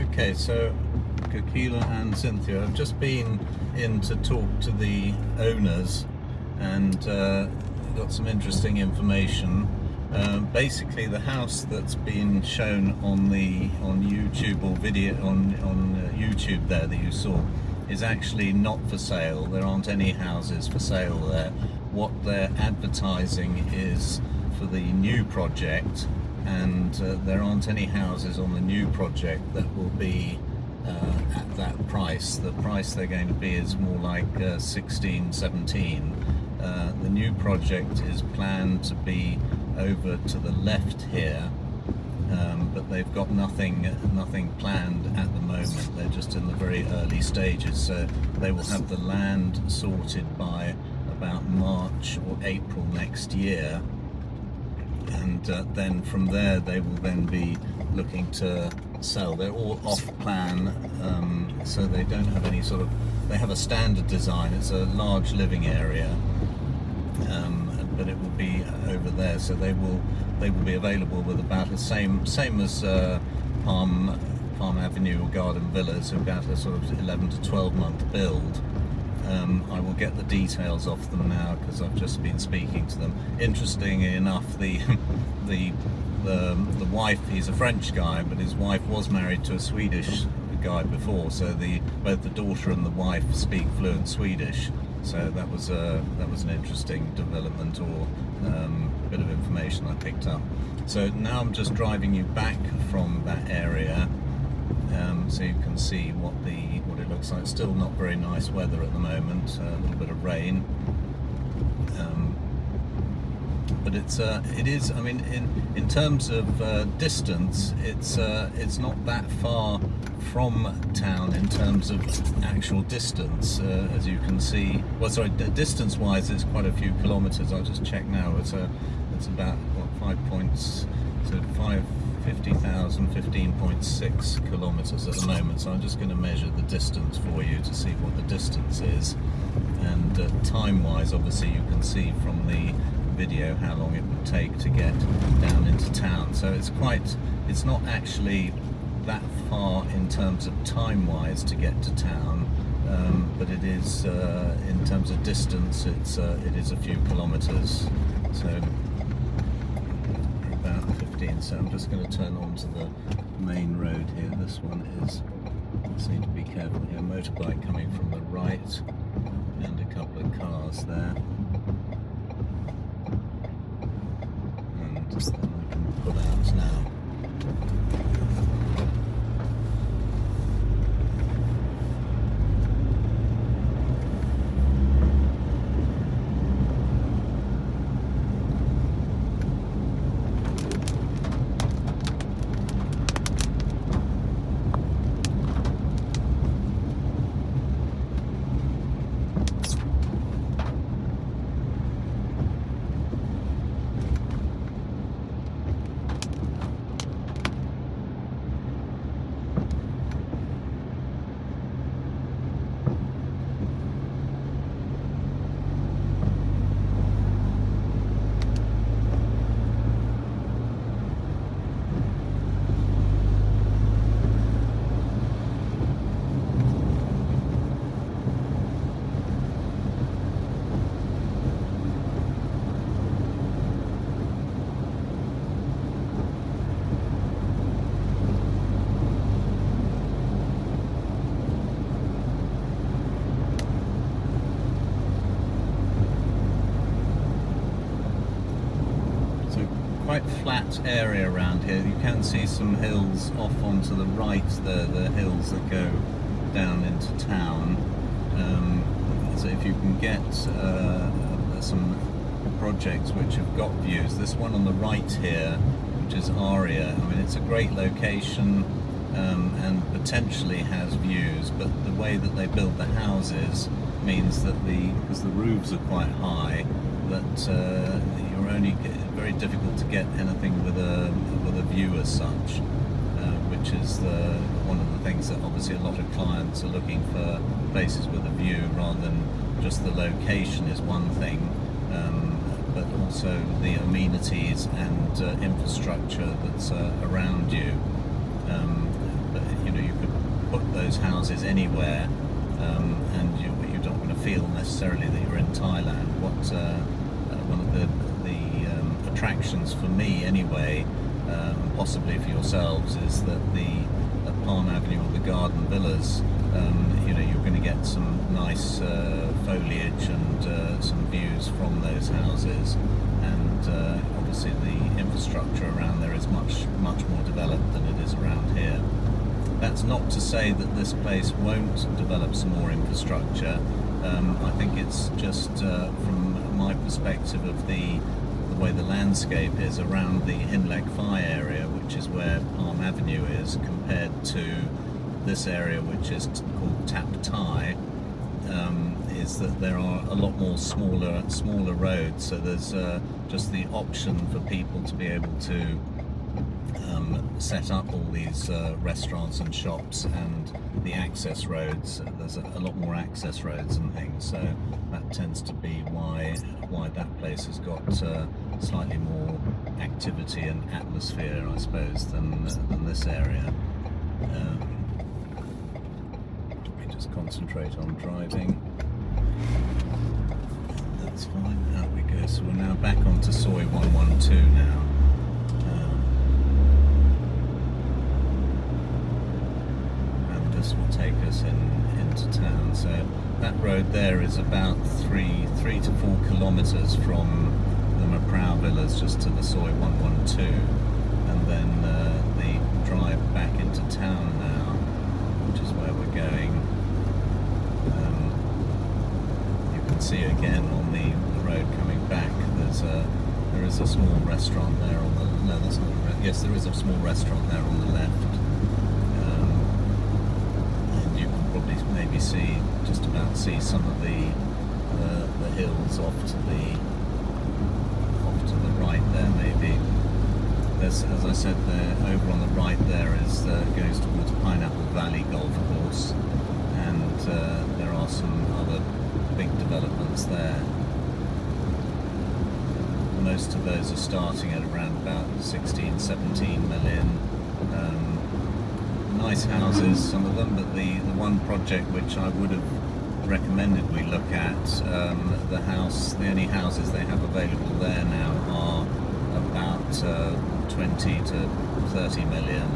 Okay, so Kakila and Cynthia, I've just been in to talk to the owners and got some interesting information. Basically, the house that's been shown on YouTube or video on YouTube there that you saw is actually not for sale. There aren't any houses for sale there. What they're advertising is for the new project, and there aren't any houses on the new project that will be at that price. The price they're going to be is more like 16, 17. The new project is planned to be over to the left here, but they've got nothing planned at the moment. They're just in the very early stages, so they will have the land sorted by about March or April next year, and then from there they will then be looking to sell. They're all off plan, so they don't have any sort of, they have a standard design. It's a large living area, but it will be over there, so they will be available with about the same as Palm Avenue or Garden Villas, about a sort of 11 to 12 month build. I will get the details off them now because I've just been speaking to them. Interestingly enough, the wife, he's a French guy, but his wife was married to a Swedish guy before, so both the daughter and the wife speak fluent Swedish. So that was an interesting development, or bit of information I picked up. So now I'm just driving you back from that area, so you can see what it looks like. Still not very nice weather at the moment, a little bit of rain, but it is. I mean, in terms of distance, it's not that far from town in terms of actual distance, as you can see. Well, sorry, distance-wise, it's quite a few kilometres. I'll just check now. It's about what, 15.6 kilometres at the moment. So I'm just going to measure the distance for you to see what the distance is, and time-wise, obviously, you can see from the video how long it would take to get down into town. So it's not actually that far in terms of time-wise to get to town, but it is in terms of distance. It is a few kilometres, so about 15. So I'm just going to turn onto the main road here. This one is. Just need to be careful here. Motorbike coming from the right, and a couple of cars there. And then I can pull out now. Quite flat area around here. You can see some hills off onto the right there, the hills that go down into town. So if you can get some projects which have got views, this one on the right here, which is Aria, I mean, it's a great location, and potentially has views, but the way that they build the houses means that because the roofs are quite high, that you're only very difficult to get anything with a view as such, which is one of the things that obviously a lot of clients are looking for, places with a view rather than just the location is one thing, but also the amenities and infrastructure that's around you. But you could put those houses anywhere, and you're not going to feel necessarily that you're in Thailand. What one of the attractions for me anyway, possibly for yourselves, is that at Palm Avenue or the Garden Villas, you're going to get some nice foliage and some views from those houses, and obviously the infrastructure around there is much more developed than it is around here. That's not to say that this place won't develop some more infrastructure. I think it's just from my perspective of the way the landscape is around the Hinlek Phi area, which is where Palm Avenue is, compared to this area which is called Tap Thai, is that there are a lot more smaller roads, so there's just the option for people to be able to set up all these restaurants and shops, and the access roads, there's a lot more access roads and things, so that tends to be why that place has got slightly more activity and atmosphere, I suppose, than this area. Let me just concentrate on driving. That's fine. Out we go. So we're now back onto Soi 112 now. And this will take us into town. So that road there is about 3 to 4 kilometres from the Maprao Villas just to the Soi 112, and then the drive back into town now, which is where we're going. You can see again on the road coming back, there is a small restaurant there on the yes, there is a small restaurant there on the left, and you can probably maybe just about see some of the hills off to the right there, maybe. There's, as I said, over on the right there goes towards Pineapple Valley Golf Course, and there are some other big developments there. Most of those are starting at around about 16, 17 million. Nice houses, some of them, but the one project which I would have recommended we look at, the only houses they have available there now are about 20 to 30 million.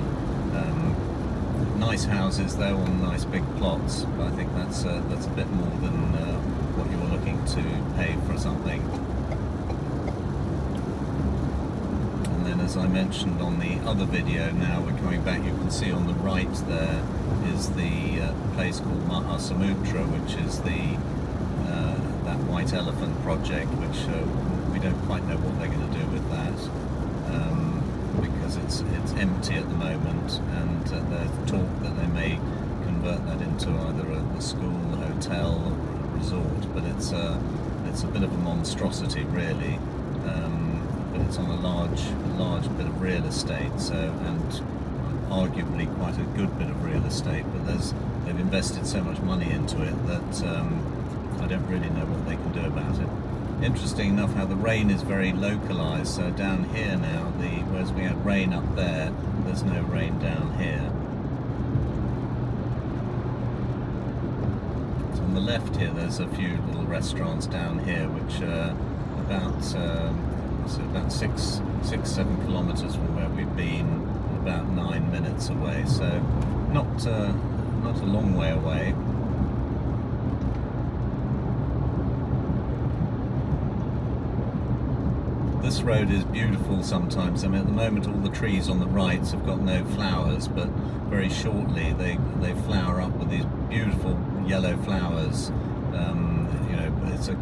Nice houses though, on nice big plots, but I think that's a bit more than what you're looking to pay for something. And then, as I mentioned on the other video, now we're coming back, you can see on the right there is the place called Mahasamudra, which is that White Elephant project, which we don't quite know what they're going to do with that, because it's empty at the moment, and there's talk that they may convert that into either a school, a hotel, or a resort, but it's a bit of a monstrosity really, but it's on a large bit of real estate, and arguably quite a good bit of real estate, but they've invested so much money into it that I don't really know what they can do about it. Interesting enough how the rain is very localised, so down here now, whereas we had rain up there's no rain down here. So on the left here there's a few little restaurants down here which are about 6-7 kilometres from where we've been, about 9 minutes away, so not a long way away. This road is beautiful sometimes. I mean, at the moment all the trees on the right have got no flowers, but very shortly they flower up with these beautiful yellow flowers.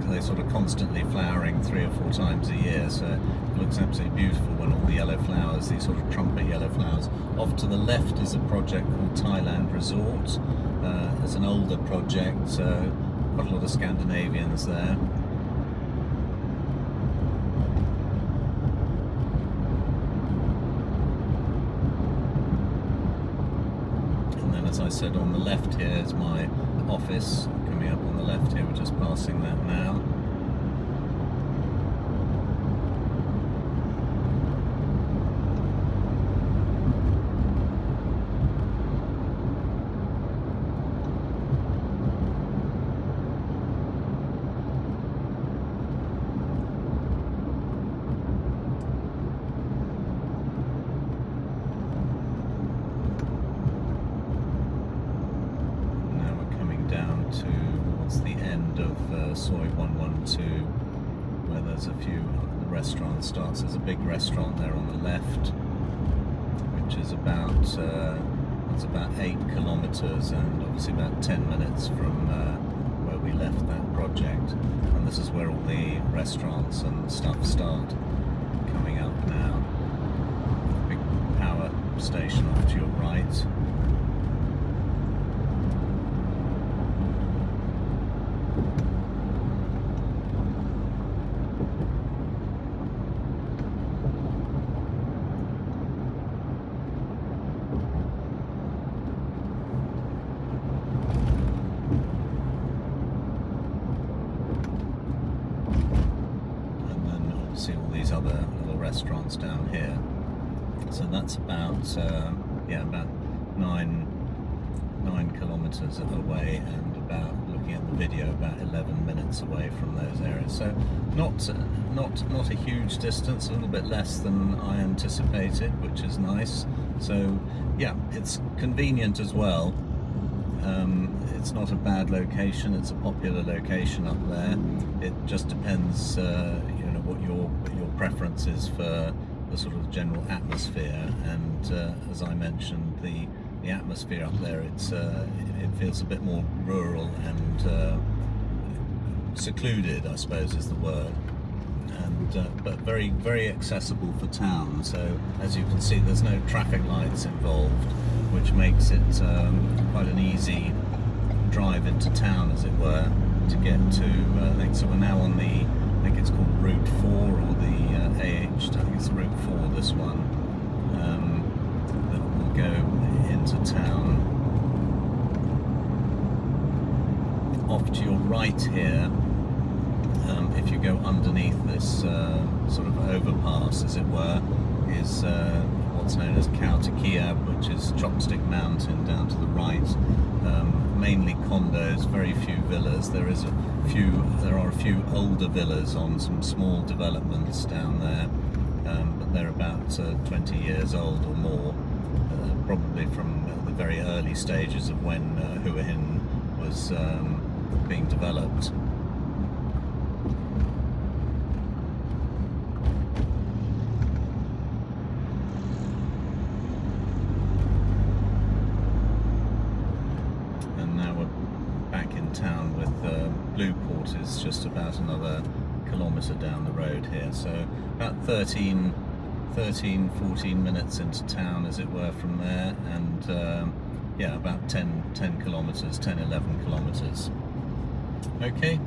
They're sort of constantly flowering 3 or 4 times a year, so it looks absolutely beautiful when all the yellow flowers, these sort of trumpet yellow flowers. Off to the left is a project called Thailand Resort. It's an older project, so quite a lot of Scandinavians there. And then, as I said, on the left here is my office. Coming up on the left here, we're just passing that now. end of Soy 112, where there's a few, the restaurant starts. There's a big restaurant there on the left, which is about, it's about 8 kilometers and obviously about 10 minutes from where we left that project. And this is where all the restaurants and stuff start coming up now. Big power station off to your right. See all these other little restaurants down here. So that's about yeah, about 9 kilometers away, and about, looking at the video, about 11 minutes away from those areas. So not a huge distance, a little bit less than I anticipated, which is nice. So yeah, it's convenient as well. It's not a bad location. It's a popular location up there. It just depends, you know, what your preference is for the sort of general atmosphere. And as I mentioned, the atmosphere up there, it feels a bit more rural and secluded, I suppose is the word. And but very accessible for town. So as you can see, there's no traffic lights involved, which makes it quite an easy drive into town, as it were, to get to. I think so. We're now on the, I think it's called Route 4 or the AH. I think it's Route 4. This one that will go into town. Off to your right here, if you go underneath this sort of overpass, as it were, is what's known as Kiab, which is Chopstick Mountain down to the right. Mainly condos, very few villas. There are a few older villas on some small developments down there, but they're about 20 years old or more, probably from the very early stages of when Hua Hin was being developed. Town with Blueport is just about another kilometre down the road here, so about 14 minutes into town, as it were, from there, and yeah, about 10 kilometres, 11 kilometres. Okay.